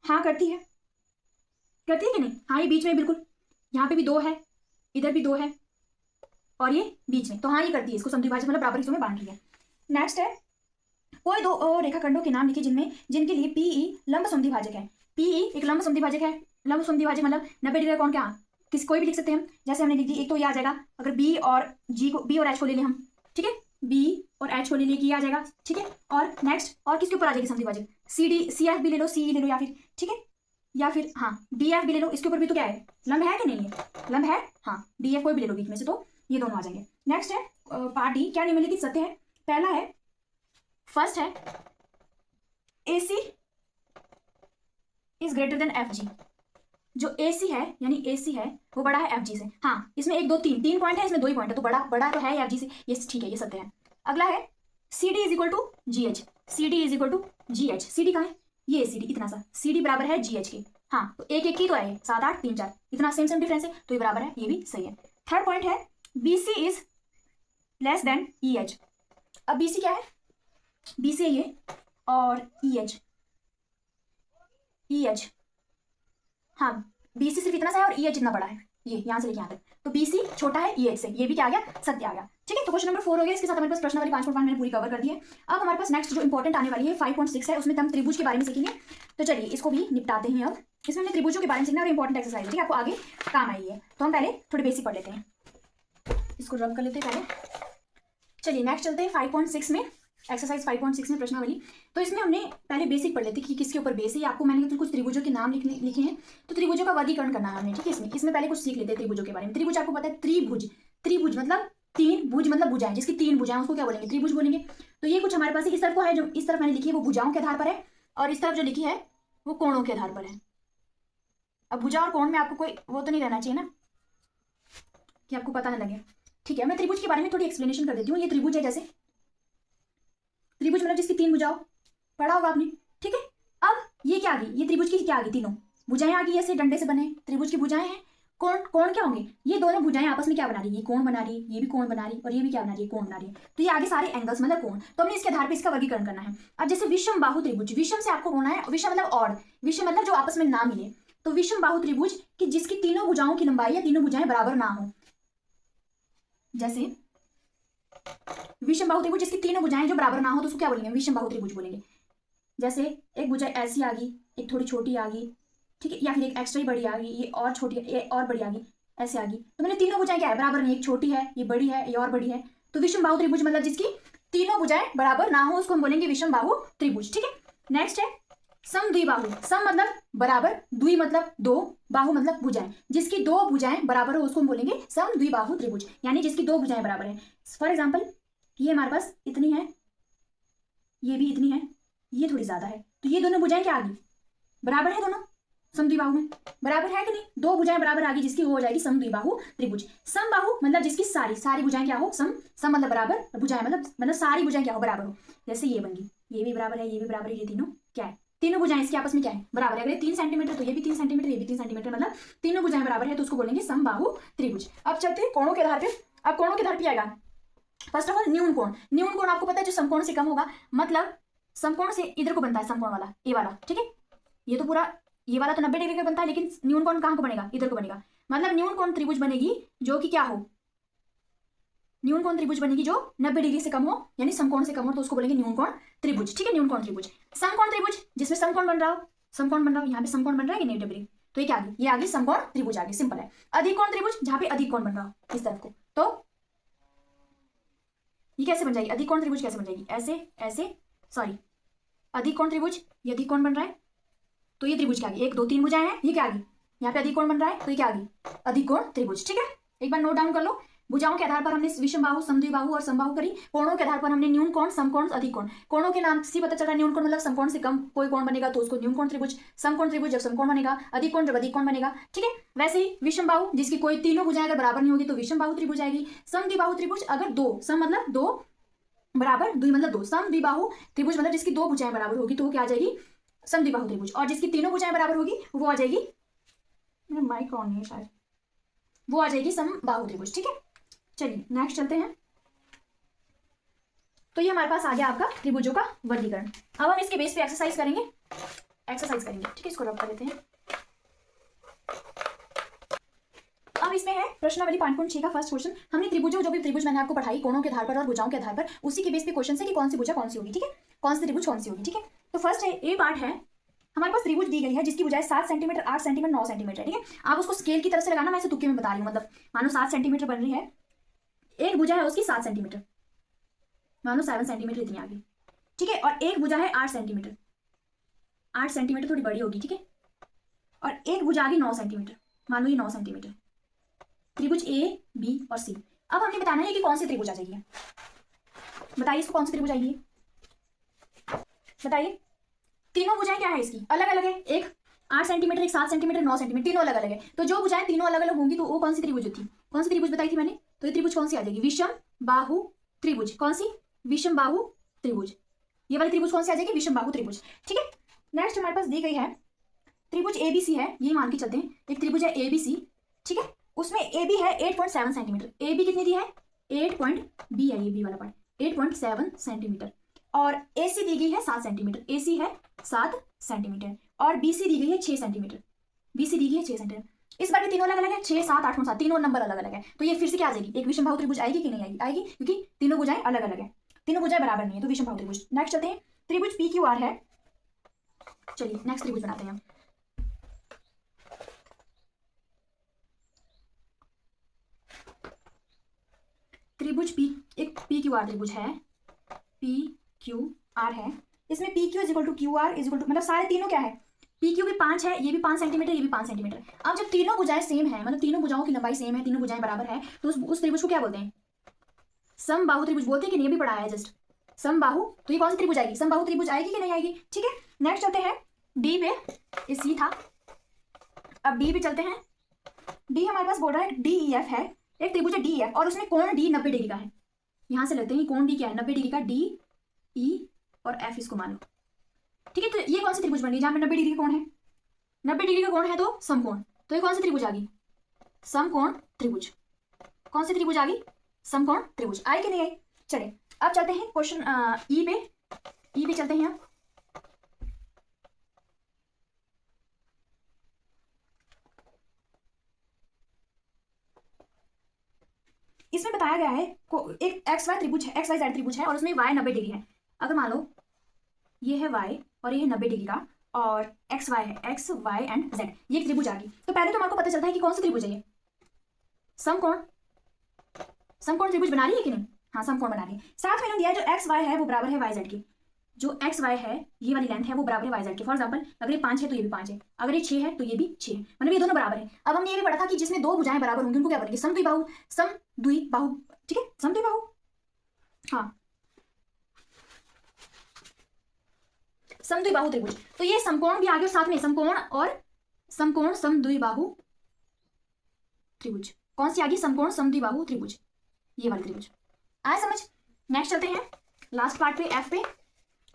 हाँ करती है कि नहीं, हाँ ये बीच में बिल्कुल, यहाँ पे भी 2 है, इधर भी 2 है, और ये बीच में, तो हाँ ये करती है, इसको समद्विभाजक मतलब बराबर हिस्सों में बांट रही है। नेक्स्ट है कोई 2 रेखाखंडों के नाम लिखिए जिनके लिए पीई लंब समद्विभाजक है, पीई एक लंब समद्विभाजक है, लंब समद्विभाजक मतलब 90 डिग्री कौन, क्या कोई भी लिख सकते हैं हम, जैसे हमने लिख दी, एक तो ये आ जाएगा, अगर बी और एच को ले लें हम, ठीक है, बी और एच को ले लेके ये आ जाएगा, ठीक है। और नेक्स्ट और किसके ऊपर आ जाएगी समद्विभाजक, सी एफ भी ले लो, सी ले लो, या फिर ठीक है, या फिर हाँ डी एफ भी ले लो, इसके ऊपर भी तो क्या है, लंब है कि नहीं है, लंब है, हाँ डी एफ कोई भी ले लो बीच में से, तो ये दोनों आ जाएंगे। नेक्स्ट है पार्ट डी, क्या निम्नलिखित सत्य है, पहला है फर्स्ट है AC is greater than FG, जो AC है यानी AC है वो बड़ा है FG से, हाँ इसमें 1 2 3 पॉइंट है, इसमें 2 ही पॉइंट है, तो बड़ा तो है FG से, ये ठीक है, ये सत्य है। अगला है CD is equal to GH, CD is equal to GH, CD कहाँ है, ये CD इतना सा, CD बराबर है GH के, हाँ तो एक की तो है 7 8 3 4, इतना सेम डिफरेंस है, तो ये बराबर है, ये भी सही है। थर्ड पॉइंट है BC is less than EH, अब BC क्या है, BC है ये, और EH हाँ BC सिर्फ इतना सा है और EH इतना बड़ा है, ये यहाँ से लेके यहाँ तक, तो BC छोटा है EH से, ये भी क्या आ गया, सत्य आ गया, ठीक है। तो क्वेश्चन नंबर 4 हो गया, इसके साथ हमारे पास प्रश्न वाली 5.5 मैंने पूरी कवर कर दी है। अब हमारे पास नेक्स्ट जो इंपॉर्टेंट आने वाली है 5.6 है, उसमें हम त्रिभुज के बारे में सीखेंगे, तो चलिए इसको भी निपटाते हैं। अब इसमें हमने त्रिभुजों के बारे में सीखना और इंपॉर्टेंट एक्सरसाइज, ठीक है, आपको आगे काम आई है, तो हम पहले थोड़े बेसिक पढ़ लेते हैं, इसको रब कर लेते हैं पहले। चलिए नेक्स्ट चलते हैं 5.6 में, एक्सरसाइज 5.6 में प्रश्नावली। तो इसमें हमने पहले बेसिक पढ़ लेते कि किसके ऊपर बेस है, आपको मैंने तो कुछ त्रिभुजों के नाम लिखे हैं, तो त्रिभुजों का वर्गीकरण करना है हमने, ठीक है। इसमें पहले कुछ सीख लेते हैं त्रिभुजों के बारे में। त्रिभुज आपको पता है, त्रिभुज मतलब 3 भुज मतलब भुजाएं, जिसकी 3 भुजाएं उसको क्या बोलेंगे, त्रिभुज बोलेंगे। तो ये कुछ हमारे पास इस तरफ को है, जो इस तरफ मैंने लिखी है वो भुजाओं के आधार पर है, और इस तरफ जो लिखी है वो कोणों के आधार पर है। अब भुजा और कोण में आपको कोई वो तो नहीं रहना चाहिए ना कि आपको पता ना लगे, ठीक है। मैं त्रिभुज के बारे में थोड़ी एक्सप्लेनेशन कर देती हूँ। ये त्रिभुज है, जैसे त्रिभुज मतलब जिसकी 3 भुजाओं, पढ़ा होगा आपने, ठीक है। अब ये क्या आ गई, ये त्रिभुज की क्या आ गई, तीनों भुजाएं आ गई, ऐसे डंडे से बने त्रिभुज की भुजाएं हैं। कोण, कोण क्या होंगे, ये दोनों भुजाएं आपस में क्या बना रही है, ये कोण बना रही है, ये भी कोण बना रही है, और ये भी क्या बना रही है, कोण बना रही है। तो ये आगे सारे एंगल्स मतलब कोण, तो हमने इसके आधार पर इसका वर्गीकरण करना है। अब जैसे विषम बाहु त्रिभुज, विषम से आपको होना है, विषम मतलब ऑड, विषम मतलब जो आपस में ना मिले, तो विषम बाहु त्रिभुज कि जिसकी तीनों भुजाओं की लंबाई या तीनों भुजाएं बराबर ना हो। जैसे विषम बाहु त्रिभुज जिसकी तीनों भुजाएं जो बराबर ना हो तो उसको क्या बोलेंगे, विषम बाहु त्रिभुज बोलेंगे। जैसे एक भुजा ऐसी आ गई, एक थोड़ी छोटी आ गई, ठीक है, या फिर एक एक्स्ट्रा ही बड़ी आ गई, ये और छोटी, ये और बड़ी आ गई, ऐसे आ गई, तो मैंने तीनों भुजाएं क्या है, बराबर नहीं, एक छोटी है, ये बड़ी है, ये और बड़ी है। तो विषम बाहु त्रिभुज मतलब जिसकी तीनों भुजाएं बराबर ना हो उसको हम बोलेंगे विषम बाहु त्रिभुज, ठीक है। नेक्स्ट है समद्विबाहु, सम मतलब बराबर, द्वि मतलब दो, बाहु मतलब भुजाएं, जिसकी दो भुजाएं बराबर हो उसको हम बोलेंगे समद्विबाहु त्रिभुज, यानी जिसकी दो भुजाएं बराबर है। फॉर एग्जाम्पल ये हमारे पास इतनी है, ये भी इतनी है, ये थोड़ी ज्यादा है, तो ये दोनों भुजाएं क्या आ गई, बराबर है, दोनों समद्विबाहु में बराबर है कि नहीं, दो भुजाएं बराबर आ गई जिसकी वो हो जाएगी समद्विबाहु त्रिभुज। समबाहु मतलब जिसकी सारी सारी भुजाएं क्या हो, सम मतलब बराबर, भुजाएं मतलब सारी भुजाएं क्या हो, बराबर हो। जैसे ये बन गई, ये भी बराबर है, ये भी बराबर है, ये तीनों क्या है, तीनों भुजाएं इसके आपस में क्या है, बराबर है। अगर 3 सेंटीमीटर तो ये भी 3 सेंटीमीटर, ये भी 3 सेंटीमीटर, मतलब तीनों भुजाएं बराबर है, तो उसको बोलेंगे समबाहु त्रिभुज। अब चलते हैं कोणों के आधार पे। अब कोणों के आधार पे आएगा फर्स्ट ऑफ ऑल न्यून कोण, न्यून कोण आपको पता है जो समकोण से कम होगा, मतलब समकोण से इधर को बनता है समकोण वाला, ए वाला, ठीक है, ये तो पूरा ये वाला तो 90 डिग्री का बनता है, लेकिन न्यून कोण कहां को बनेगा, इधर को बनेगा, मतलब न्यून कोण त्रिभुज बनेगी जो कि क्या हो, न्यून कोण त्रिभुज बनेगी जो 90 डिग्री से कम हो, यानी समकोण से कम हो, तो उसको बोलेंगे न्यून कोण त्रिभुज, ठीक है, न्यून कोण त्रिभुज। समकोण त्रिभुज जिसमें समकोण बन रहा हो, समकोण बन रहा हो, यहाँ पे समकोण बन रहा है कि 90 डिग्री, तो ये क्या आ गई, ये आ गई समकोण त्रिभुज आ गई, सिंपल है। अधिक कोण त्रिभुज जहां पे अधिक कोण बन रहा हो इस तरफ को, तो ये कैसे बन जाएगी, अधिक कोण त्रिभुज कैसे बन जाएगी, ऐसे ऐसे, सॉरी अधिक कोण त्रिभुज, ये अधिक कोण बन रहा है, तो ये त्रिभुज क्या आ गई, 1 2 3 भुजाएं हैं, ये क्या आ गई, यहाँ पे अधिक कोण बन रहा है, तो ये क्या आ गई, अधिक कोण त्रिभुज, ठीक है। एक बार नोट डाउन कर लो, भुजाओं के आधार पर हमने विषम बाहु, समद्विबाहु और समबाहु करी, कोणों के आधार पर हमने न्यून कोण, समकोण, अधिक कोण। कोणों के नाम से पता चल रहा है न्यून कोण मतलब समकोण से कम कोई कोण बनेगा तो उसको न्यून कोण त्रिभुज, समकोण त्रिभुज जब समकोण बनेगा, अधिक कोण जब अधिक कोण बनेगा, ठीक है। वैसे ही विषम बाहु जिसकी कोई तीनों भुजाएं अगर बराबर नहीं होगी तो विषम बाहु त्रिभुज आएगी। समद्विबाहु त्रिभुज अगर दो, सम मतलब दो बराबर, द्वि मतलब दो, समद्विबाहु त्रिभुज मतलब जिसकी दो भुजाएं बराबर होगी तो वो क्या आ जाएगी, समद्विबाहु त्रिभुज, और जिसकी तीनों भुजाएं बराबर होगी वो आ जाएगी, मेरा माइक ऑन नहीं है शायद, वो आ जाएगी समबाहु त्रिभुज, ठीक है। चलिए नेक्स्ट चलते हैं। तो ये हमारे पास आ गया आपका त्रिभुजों का वर्गीकरण। अब हम इसके बेस पे एक्सरसाइज करेंगे, ठीक है, इसको रब कर देते हैं। अब इसमें है प्रश्नावली 5.6 का फर्स्ट क्वेश्चन। हमने त्रिभुजों, जो भी त्रिभुज मैंने आपको पढ़ाई कोणों के आधार पर और भुजाओं के आधार पर, उसी के बेस पे क्वेश्चन है कि कौन सी भुजा कौन सी होगी, ठीक है, कौन सी त्रिभुज कौन सी होगी, ठीक है। तो फर्स्ट है, ए पार्ट है, हमारे पास त्रिभुज दी गई है जिसकी भुजाएं 7 सेंटीमीटर, 8 सेंटीमीटर, 9 सेंटीमीटर है, ठीक है। आप उसको स्केल की तरफ से लगाना, मैं इसे तुक्के में बता रही हूँ, मतलब मानो 7 सेंटीमीटर बन रही है, एक भुजा है उसकी 7 सेंटीमीटर, मानो 7 सेंटीमीटर इतनी आ गई, ठीक है, और एक भुजा है 8 सेंटीमीटर, 8 सेंटीमीटर थोड़ी बड़ी होगी, ठीक है, और एक भुजा आ गई 9 सेंटीमीटर, मानो ये 9 सेंटीमीटर, त्रिभुज ए, बी और सी। अब हमने बताना है कि कौन सी त्रिभुज आ जाएगी, बताइए इसको कौन सी त्रिभुज आएगी, बताइए। तीनों भुजाएं क्या है इसकी, अलग अलग है, एक 8 सेंटीमीटर, एक 7 सेंटीमीटर, 9 सेंटीमीटर, तीनों अलग अलग है, तो जो भुजाएं तीनों अलग अलग होंगी तो वो कौन सी त्रिभुज होती, कौन सी त्रिभुज बताई थी मैंने, तो ये त्रिभुज कौन सी आ जाएगी, विषम बाहु त्रिभुज, कौन सी, विषम बाहु त्रिभुज, ये वाली त्रिभुज कौन सी आ जाएगी, विषम बाहु त्रिभुज, ठीक है। नेक्स्ट हमारे पास दी गई है त्रिभुज एबीसी है, ये मान के चलते हैं, एक त्रिभुज है एबीसी, ठीक है, उसमें ए बी है 8.7 सेंटीमीटर, ए बी कितनी दी है 8 पॉइंट, बी है ये बी वाला पार्ट 8.7 सेंटीमीटर, और ए सी दी गई है 7 सेंटीमीटर, ए सी है 7 सेंटीमीटर, और बी सी दी गई है 6 सेंटीमीटर, बी सी दी गई है 6 सेंटीमीटर। इस बार के तीनों अलग अलग है, 6 7 8 7 तीनों नंबर अलग अलग है, तो ये फिर से क्या आ जाएगी, एक विषम बाहु त्रिभुज आएगी कि नहीं आएगी, आएगी, क्योंकि तीनों भुजाएं अलग अलग है, तीनों भुजाएं बराबर नहीं है, तो विषम बाहु त्रिभुज। नेक्स्ट चलते हैं, त्रिभुज पी क्यू आर है, चलिए नेक्स्ट त्रिभुज बनाते हैं हम। त्रिभुज पी, एक पी क्यू आर त्रिभुज है, पी क्यू आर है, इसमें P Q is equal to Q R is equal to, मतलब सारे तीनों क्या है, पी क्यू भी 5 है, ये भी 5 सेंटीमीटर, ये भी 5 सेंटीमीटर। अब जब तीनों भुजाएं सेम है, मतलब तीनों भुजाओं की लंबाई सेम है, तीनों भुजाएं बराबर है, तो उस त्रिभुज को क्या बोलते हैं, समबाहु त्रिभुज बोलते हैं कि नहीं, भी पढ़ाया है जस्ट, समबाहु, तो ये कौन सी त्रिभुज आएगी, समबाहु त्रिभुज आएगी कि नहीं आएगी, ठीक है। नेक्स्ट चलते हैं डी पे, ये सी था, अब डी पे चलते हैं। डी हमारे पास बोल रहा है डी ई एफ है, एक त्रिभुज है डी एफ, और उसमें कोण डी 90 डिग्री का है, यहां से लेते हैं कोण डी क्या है 90 डिग्री का, डी ई और एफ इसको मान लो, ठीक है, तो ये कौन सी त्रिभुज बन रही है जहाँ पे 90 डिग्री का कोण है? 90 डिग्री का कोण है तो समकोण, तो ये कौन सी त्रिभुज आ गई? समकोण त्रिभुज। कौन सी त्रिभुज आ गई? समकोण त्रिभुज। आई कि नहीं आई? चलिए अब चलते हैं क्वेश्चन ई पे। ई पे चलते हैं आप। इसमें बताया गया है एक एक्स वाई त्रिभुज है, एक्स वाई जेड त्रिभुज है और उसमें वाई 90 डिग्री है। अगर मान लो ये है वाई और ये है 90 डिग्री का और एक्स वाई है, एक्स वाई एंड जेड, ये एक त्रिभुज आ गई। तो पहले तो हमारे को पता चलता है कि कौन सी त्रिभुज है ये? समकोण। समकोण त्रिभुज बना रही है कि नहीं? हाँ, समकोण बना रही है। साथ में दिया है जो एक्स वाई है वो बराबर है वाई जेड की। जो एक्स वाई है ये वाली लेंथ है वो बराबर है वाई जेड की। फॉर एग्जाम्पल अगर ये 5 है तो ये भी 5 है, अगर ये 6 है तो ये भी 6 है, मतलब ये दोनों बराबर है। अब हमने ये भी पढ़ा था कि जिसमें दो भुजाएं बराबर होंगी उनको क्या बोलेंगे? समद्विबाहु। समद्विबाहु, ठीक है, समद्विबाहु। हाँ, समद्विबाहु त्रिभुज। तो ये समकोण भी आ गया और साथ में समकोण और समकोण समद्विबाहु त्रिभुज। कौन सी आ गई? समकोण समद्विबाहु त्रिभुज, ये वाली त्रिभुज। आए समझ? नेक्स्ट चलते हैं लास्ट पार्ट पे, एफ पे।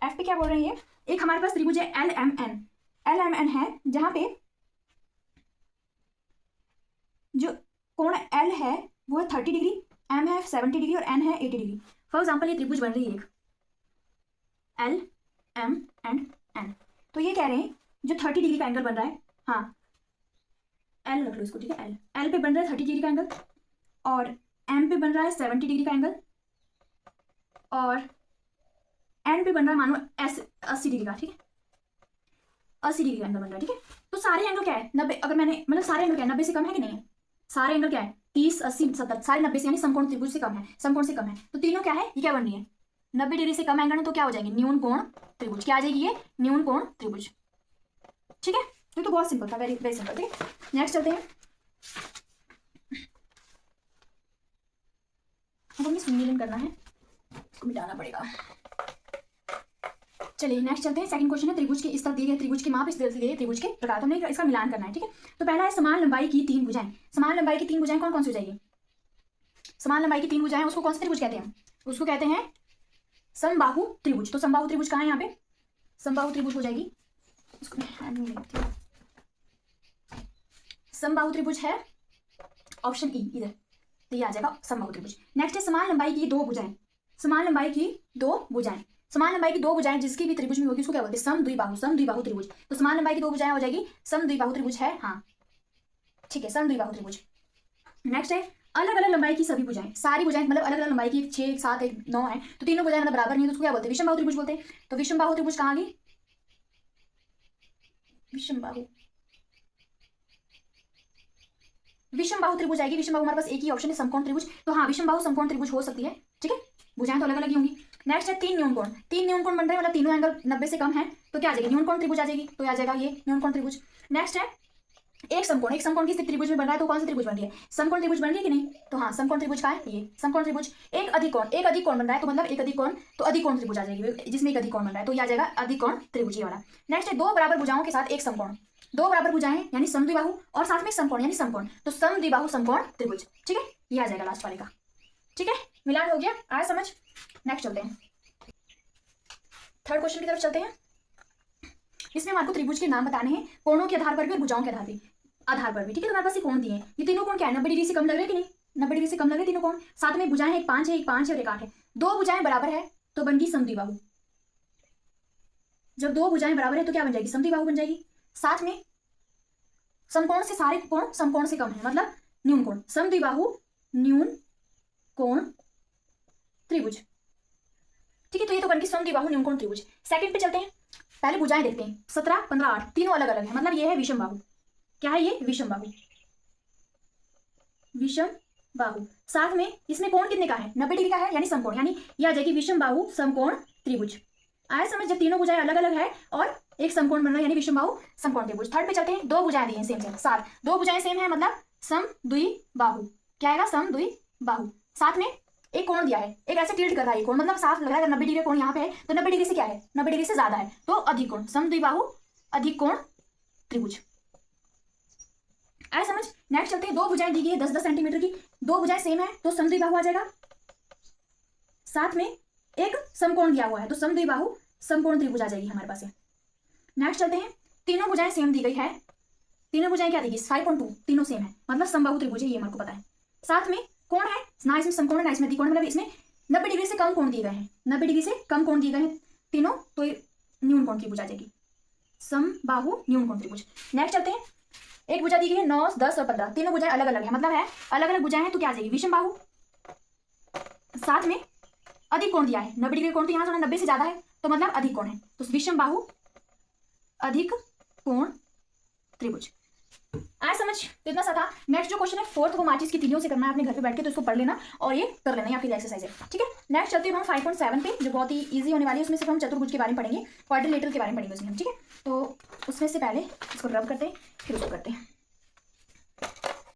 एफ पे क्या बोल रहे हैं? ये एक हमारे पास त्रिभुज है L M N. L M N है जहां पे जो कोण एल है वो है 30 डिग्री, एम है 70 डिग्री और एन है 80 डिग्री। फॉर एग्जाम्पल ये त्रिभुज बन रही है एक एल एम एंड एन। तो ये कह रहे हैं जो 30 डिग्री का एंगल बन रहा है, हाँ एल रख लो इसको, ठीक है, एल एल पे बन रहा है 30 डिग्री का एंगल और एम पे बन रहा है 70 डिग्री का एंगल और एन पे बन रहा है मानो 80 डिग्री का, ठीक है, 80 डिग्री का एंगल बन रहा है, ठीक है। तो सारे एंगल क्या है? 90। अगर मैंने मतलब सारे एंगल क्या है? 90 से कम है कि नहीं है? सारे एंगल क्या है? 30, 80, 70, सारे 90 से, यानी समकोण त्रिभुज से कम है, समकोण से कम है। तो तीनों क्या है? ये क्या बन रही है? 90 डिग्री से कम एंगल है तो क्या हो जाएंगे? न्यून कोण त्रिभुज। क्या आ जाएगी ये? न्यून कोण त्रिभुज, ठीक है। तो बहुत सिंपल था, वेरी वेरी सिंपल, ठीक है। नेक्स्ट चलते हैं। अब हमें सम्मिलन करना है, इसको मिटाना पड़ेगा। चलिए नेक्स्ट चलते हैं। सेकंड क्वेश्चन है त्रिभुज के इस तरफ दिए गए त्रिभुज के माप, इस तरफ दिए गए त्रिभुज के प्रकार। तो हमने इसका मिलान करना है, ठीक है। तो पहला है समान लंबाई की 3 भुजाएं। समान लंबाई की 3 भुजाएं कौन कौन सी हो जाएगी? समान लंबाई की 3 भुजाएं, उसको कौन से त्रिभुज कहते हैं? उसको कहते हैं समबाहु त्रिभुज। तो समबाहु त्रिभुज कहाँ है? यहाँ पे समबाहु त्रिभुज हो जाएगी। समबाहु त्रिभुज है ऑप्शन ई, इधर, तो ये आ जाएगा समबाहु त्रिभुज। नेक्स्ट है समान लंबाई की 2 भुजाएं। समान लंबाई की 2 भुजाएं, समान लंबाई की 2 भुजाएं जिसकी भी त्रिभुज में होगी उसको क्या बोलते हैं? समद्विबाहु। समद्विबाहु त्रिभुज। तो समान लंबाई की 2 भुजाएं हो जाएगी समद्विबाहु त्रिभुज है, हाँ ठीक है, समद्विबाहु त्रिभुज। नेक्स्ट है अलग अलग लंबाई की सभी भुजाएं। सारी भुजाएं मतलब अलग अलग लंबाई की 6, 7, 9 है, तो तीनों भुजाएं मतलब बराबर नहीं है तो उसको क्या बोलते हैं? विषमबाहु त्रिभुज बोलते हैं। तो विषमबाहु त्रिभुज कहाँ गई? विषमबाहु, विषमबाहु त्रिभुज आएगी। विषमबाहु हमारे पास एक ही ऑप्शन है, समकोण त्रिभुज। तो हाँ, विषमबाहु समकोण त्रिभुज हो सकती है, ठीक है, भुजाएं तो अलग अलग ही होंगी। नेक्स्ट है 3 न्यून कोण। 3 न्यून कोण बन रहे हैं मतलब तीनों एंगल 90 से कम है तो क्या आ जाएगी? न्यून कोण त्रिभुज आ जाएगी, तो आ जाएगा ये न्यून कोण त्रिभुज। नेक्स्ट है एक समकोण। एक समकोण किस त्रिभुज में बन रहा है? तो कौन सी त्रिभुज बन रही है? समकोण त्रिभुज बन रही है कि नहीं? तो हाँ, समकोण त्रिभुज का है ये समकोण त्रिभुज। एक अधिक कोण, एक अधिक कोण बन रहा है तो मतलब एक अधिक कोण, तो अधिक कोण त्रिभुज आ जाएगी जिसमें एक अधिक कोण बन रहा है, तो ये आ जाएगा अधिक कोण त्रिभुज ये वाला। नेक्स्ट है 2 बराबर भुजाओं के साथ एक समकोण। 2 बराबर भुजाएं यानी समद्विबाहु और साथ में समकोण यानी समकोण, तो समद्विबाहु समकोण त्रिभुज, ठीक है, ये आ जाएगा लास्ट वाले का, ठीक है। मिलान हो गया, आया समझ? नेक्स्ट चलते हैं, थर्ड क्वेश्चन की तरफ चलते हैं। इसमें आपको त्रिभुज के नाम बताने हैं, कोणों के आधार पर भी और भुजाओं के आधार पर भी, ठीक है। तो हमारे पास ये कोण दिए हैं, ये तीनों कोण क्या है? 90 डिग्री से कम लग रहे हैं कि नहीं? 90 डिग्री से कम लग रहे हैं तीनों कोण। साथ में भुजाएं एक 5 है, एक 5 है और एक 8 है। 2 भुजाएं बराबर है तो बन गई समद्विबाहु। जब 2 भुजाएं बराबर है तो क्या बन जाएगी? समद्विबाहु बन जाएगी। साथ में समकोण से सारे कोण समकोण से कम है मतलब न्यून कोण। समद्विबाहु न्यून कोण त्रिभुज, ठीक है। तो ये तो बन गई समद्विबाहु न्यून कोण त्रिभुज। सेकंड पे चलते हैं, पहले भुजाएं देखते हैं। 17, 15, 8 तीनों अलग अलग है, मतलब ये है विषमबाहु। क्या है ये? विषमबाहु। विषमबाहु। साथ में इसमें कोण कितने का है? 90 डिग्री का है यानी समकोण, यानी ये आ जाएगी विषमबाहु समकोण त्रिभुज। आया समझ? जब तीनों भुजाएं अलग अलग है और एक समकोण बन रहा है यानी विषमबाहु समकोण त्रिभुज। थर्ड पे चलते हैं, 2 भुजाएं दी हैं सेम सेम, साथ 2 भुजाएं सेम है मतलब समद्विबाहु। क्या आएगा? समद्विबाहु। साथ में एक कोण दिया है, एक ऐसे टिल्ट कर रहा है कोण, मतलब साफ लग रहा है 90 डिग्री कोण यहाँ पे है तो 90 डिग्री से क्या है? 90 डिग्री से ज्यादा है तो अधिक कोण, समद्विबाहु अधिक कोण त्रिभुज। आया समझ? नेक्स्ट चलते हैं, 2 भुजाएं दी गई है 10-10 सेंटीमीटर की, 2 भुजाएं सेम है तो समद्विबाहु आ जाएगा। साथ में एक समकोण दिया हुआ है तो समद्विबाहु समकोण त्रिभुज आ जाएगी हमारे पास। नेक्स्ट चलते हैं, तीनों भुजाएं सेम दी गई है, तीनों भुजाएं क्या दी गई 5.2, तीनों सेम है, मतलब समबाहु त्रिभुज है, ये हमारे को पता है। साथ में कोण है ना, इसमें समकोण है ना इसमें द्विकोण, मतलब इसमें 90 डिग्री से कम कोण दिए गए हैं, 90 डिग्री से कम कोण दिए गए हैं तीनों, तो ये न्यून कोण त्रिभुज आ जाएगी, समबाहु न्यून कोण त्रिभुज। नेक्स्ट चलते हैं, एक भुजा दी गई है 9, 10 और 15, तीनों भुजाएं अलग अलग है, मतलब है अलग अलग भुजाएं हैं तो क्या आ जाएगी विषम बाहु। साथ में अधिक कोण दिया है, 90 डिग्री कोण, तो यहाँ से 90 से ज्यादा है तो मतलब अधिक कोण है, तो विषम बाहु अधिक कोण त्रिभुज। आया समझ? तो इतना सा था। नेक्स्ट जो क्वेश्चन है फोर्थ, वो माचिस की तीलियों से करना है अपने घर पे बैठ के, तो इसको पढ़ लेना और ये कर लेना, ये आपकी एक्सरसाइज है, ठीक है। नेक्स्ट चलते हैं हम 5.7 पे, जो बहुत ही इजी होने वाली है, उसमें सिर्फ हम चतुर्भुज के बारे में पढ़ेंगे, क्वाड्रिलेटरल के बारे में पढ़ेंगे उसमें हम, ठीक है। तो उसमें से पहले इसको रब करते हैं, फिर उसको करते हैं।